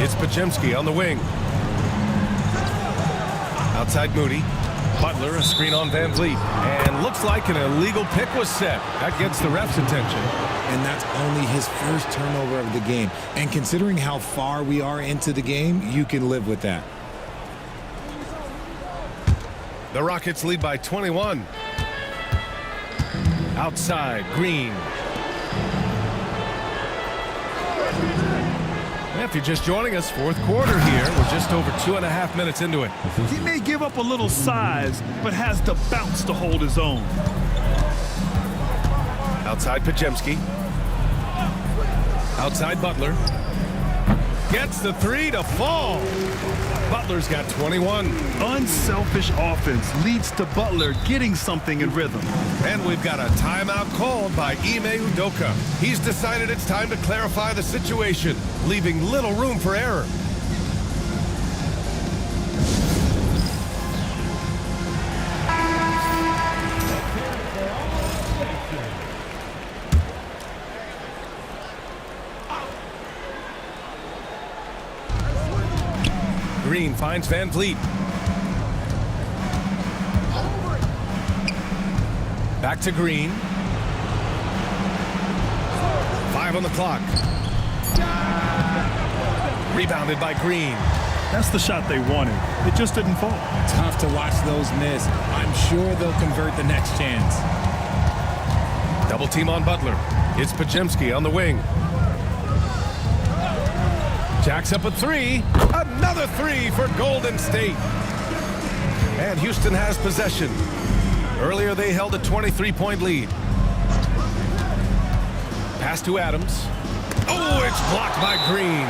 It's Podziemski on the wing. Outside Moody. Butler, a screen on Van Vliet. And looks like an illegal pick was set. That gets the ref's attention. And that's only his first turnover of the game. And considering how far we are into the game, you can live with that. The Rockets lead by 21. Outside, Green. If you're just joining us, fourth quarter here. We're just over 2.5 minutes into it. He may give up a little size, but has the bounce to hold his own. Outside Podziemski. Outside Butler. Gets the three to fall. Butler's got 21. Unselfish offense leads to Butler getting something in rhythm. And we've got a timeout called by Ime Udoka. He's decided it's time to clarify the situation, leaving little room for error. Green finds Van Vliet. Back to Green. 5 on the clock. Rebounded by Green. That's the shot they wanted. It just didn't fall. Tough to watch those miss. I'm sure they'll convert the next chance. Double team on Butler. It's Podziemski on the wing. Jacks up a three. Another three for Golden State. And Houston has possession. Earlier they held a 23-point lead. Pass to Adams. Oh, it's blocked by Green.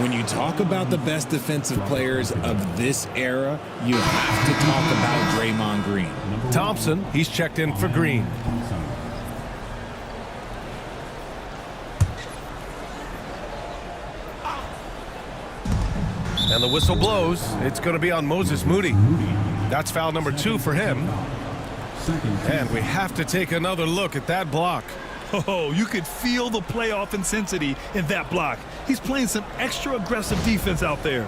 When you talk about the best defensive players of this era, you have to talk about Draymond Green. Thompson, he's checked in for Green. And the whistle blows. It's going to be on Moses Moody. That's foul number 2 for him. And we have to take another look at that block. Oh, you could feel the playoff intensity in that block. He's playing some extra aggressive defense out there.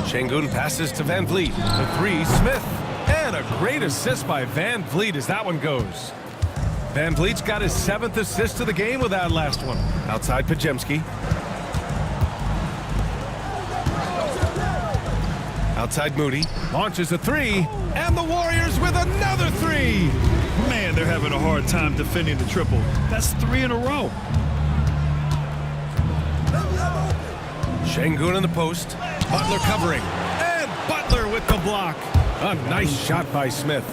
Şengün passes to Van Vliet. The three, Smith. And a great assist by Van Vliet as that one goes. Van Vliet's got his 7th assist of the game with that last one. Outside Podziemski. Outside Moody. Launches a three. And the Warriors with another three. Man, they're having a hard time defending the triple. That's 3 in a row. Şengün in the post. Butler covering. And Butler with the block. A nice shot by Smith.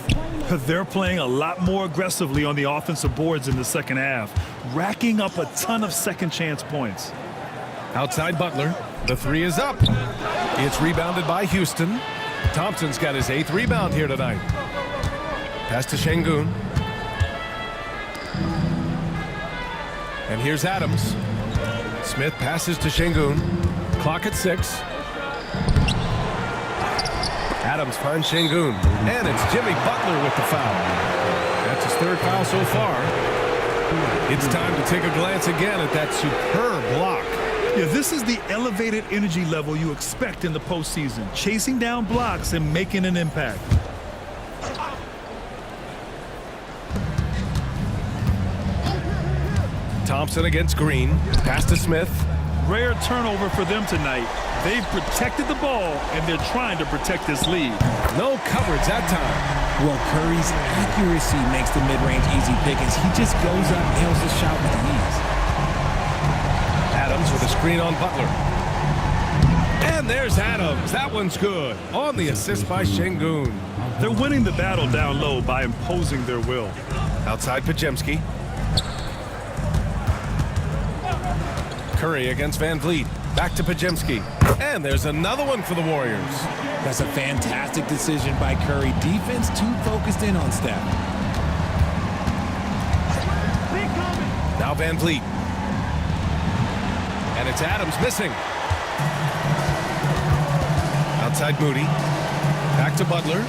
They're playing a lot more aggressively on the offensive boards in the second half, racking up a ton of second chance points. Outside Butler. The three is up. It's rebounded by Houston. Thompson's got his 8th rebound here tonight. Pass to Şengün. And here's Adams. Smith passes to Şengün. Clock at 6. Adams finds Şengün. And it's Jimmy Butler with the foul. That's his 3rd foul so far. It's time to take a glance again at that superb block. Yeah, this is the elevated energy level you expect in the postseason, chasing down blocks and making an impact. Thompson against Green. Pass to Smith. Rare turnover for them tonight. They've protected the ball, and they're trying to protect this lead. No coverage that time. Well, Curry's accuracy makes the mid-range easy pickings. He just goes up, nails the shot with ease. Adams with a screen on Butler. And there's Adams. That one's good. On the assist by Şengün. They're winning the battle down low by imposing their will. Outside Podziemski. Curry against Van Vliet. Back to Podziemski. And there's another one for the Warriors. That's a fantastic decision by Curry. Defense too focused in on Steph. Now Van Vliet. And it's Adams missing. Outside Moody. Back to Butler.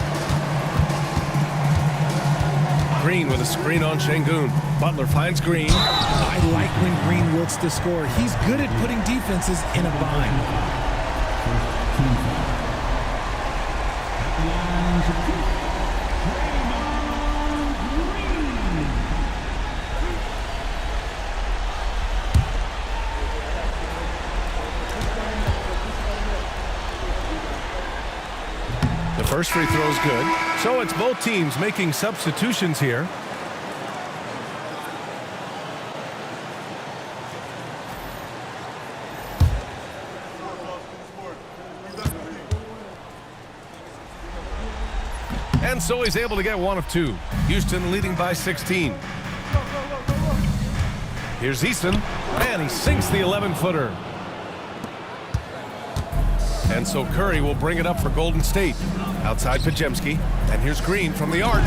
Green with a screen on Şengün. Butler finds Green. I like when Green works to score. He's good at putting defenses in a bind. The first free throw is good. So it's both teams making substitutions here. And so he's able to get one of two. Houston leading by 16. Here's Easton. And he sinks the 11-footer. And so Curry will bring it up for Golden State. Outside Podziemski. And here's Green from the arc.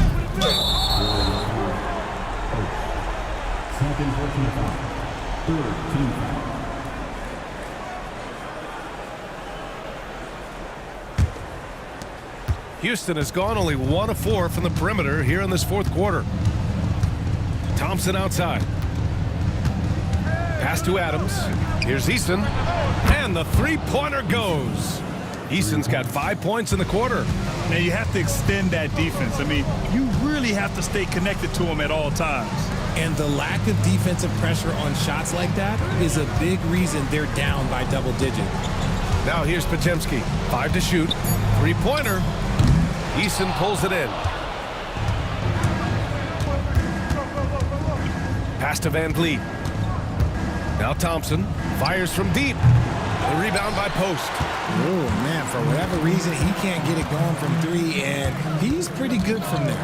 Houston has gone only 1 of 4 from the perimeter here in this 4th quarter. Thompson outside. Pass to Adams. Here's Easton. And the three-pointer goes. Easton's got 5 points in the quarter. Now you have to extend that defense. I mean, you really have to stay connected to him at all times. And the lack of defensive pressure on shots like that is a big reason they're down by double digits. Now here's Podziemski. 5 to shoot. Three-pointer. Easton pulls it in. Pass to Van Vliet. Now Thompson fires from deep. The rebound by Post. Oh, man, for whatever reason, he can't get it going from 3, and he's pretty good from there.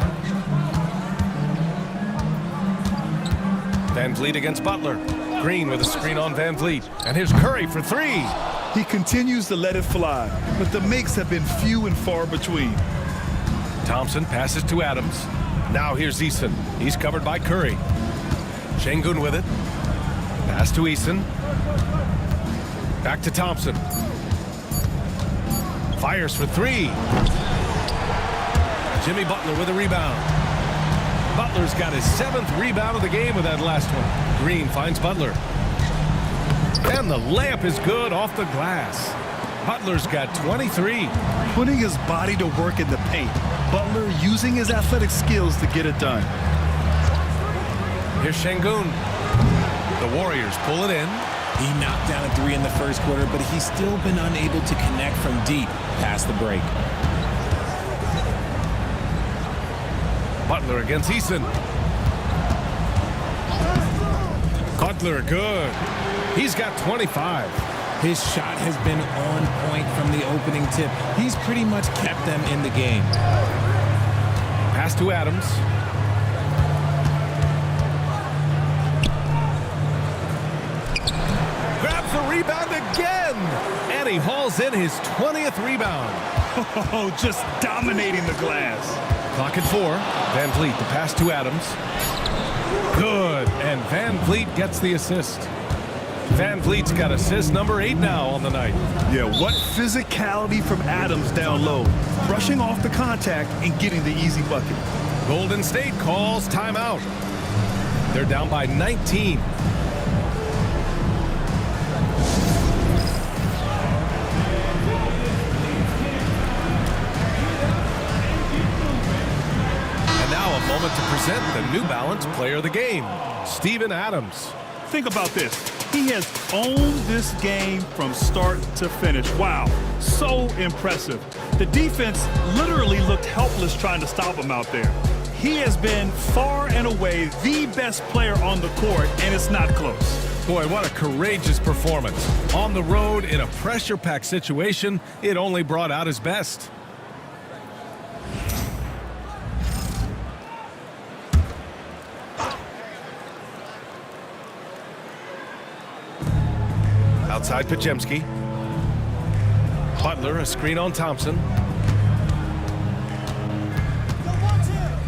Van Vliet against Butler. Green with a screen on Van Vliet. And here's Curry for 3. He continues to let it fly, but the makes have been few and far between. Thompson passes to Adams. Now here's Easton. He's covered by Curry. Şengün with it. Pass to Easton. Back to Thompson. Fires for 3. Jimmy Butler with a rebound. Butler's got his 7th rebound of the game with that last one. Green finds Butler. And the layup is good off the glass. Butler's got 23. Putting his body to work in the paint. Butler using his athletic skills to get it done. Here's Şengün. The Warriors pull it in. He knocked down a 3 in the first quarter, but he's still been unable to connect from deep past the break. Butler against Easton. Butler good. He's got 25. His shot has been on point from the opening tip. He's pretty much kept them in the game. Pass to Adams. Grabs the rebound again. And he hauls in his 20th rebound. Oh, just dominating the glass. Clock at 4. Van Vliet, the pass to Adams. Good. And Van Vliet gets the assist. Van Vliet's got assist number 8 now on the night. Yeah, what physicality from Adams down low. Brushing off the contact and getting the easy bucket. Golden State calls timeout. They're down by 19. And now a moment to present the New Balance Player of the Game, Steven Adams. Think about this. He has owned this game from start to finish. Wow, so impressive. The defense literally looked helpless trying to stop him out there. He has been far and away the best player on the court, and it's not close. Boy, what a courageous performance. On the road in a pressure-packed situation, it only brought out his best. Outside Pajemski. Butler, a screen on Thompson.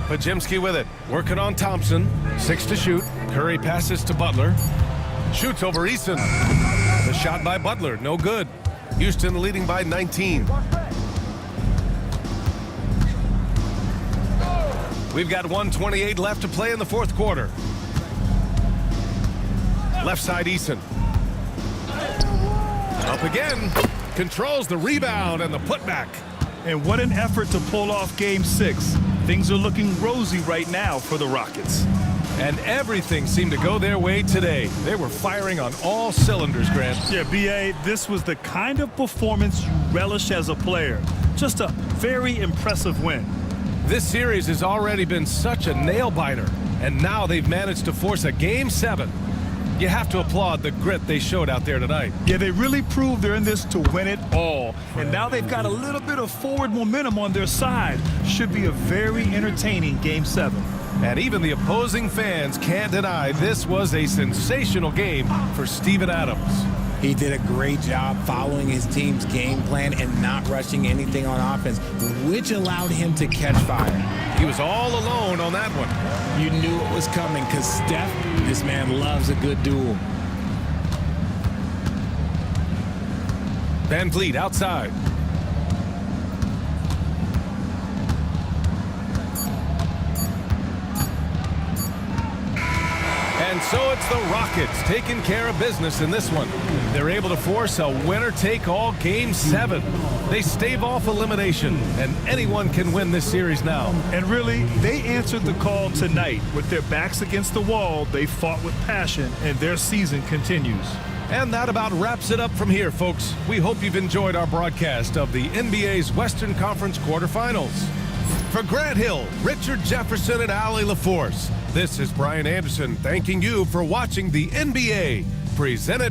Pajemski with it, working on Thompson. 6 to shoot. Curry passes to Butler. Shoots over Eason. The shot by Butler, no good. Houston leading by 19. We've got 1:28 left to play in the fourth quarter. Left side Eason. Up again. Controls the rebound and the putback. And what an effort to pull off Game 6. Things are looking rosy right now for the Rockets. And everything seemed to go their way today. They were firing on all cylinders, Grant. Yeah, B.A., this was the kind of performance you relish as a player. Just a very impressive win. This series has already been such a nail-biter, and now they've managed to force a Game 7. You have to applaud the grit they showed out there tonight. Yeah, they really proved they're in this to win it all. And now they've got a little bit of forward momentum on their side. Should be a very entertaining Game 7. And even the opposing fans can't deny this was a sensational game for Steven Adams. He did a great job following his team's game plan and not rushing anything on offense, which allowed him to catch fire. He was all alone on that one. You knew it was coming because Steph, this man loves a good duel. Van Vliet outside. And so it's the Rockets taking care of business in this one. They're able to force a winner-take-all Game 7. They stave off elimination, and anyone can win this series now. And really, they answered the call tonight. With their backs against the wall, they fought with passion, and their season continues. And that about wraps it up from here, folks. We hope you've enjoyed our broadcast of the NBA's Western Conference quarterfinals. For Grant Hill, Richard Jefferson, and Allie LaForce, this is Brian Anderson thanking you for watching the NBA, presented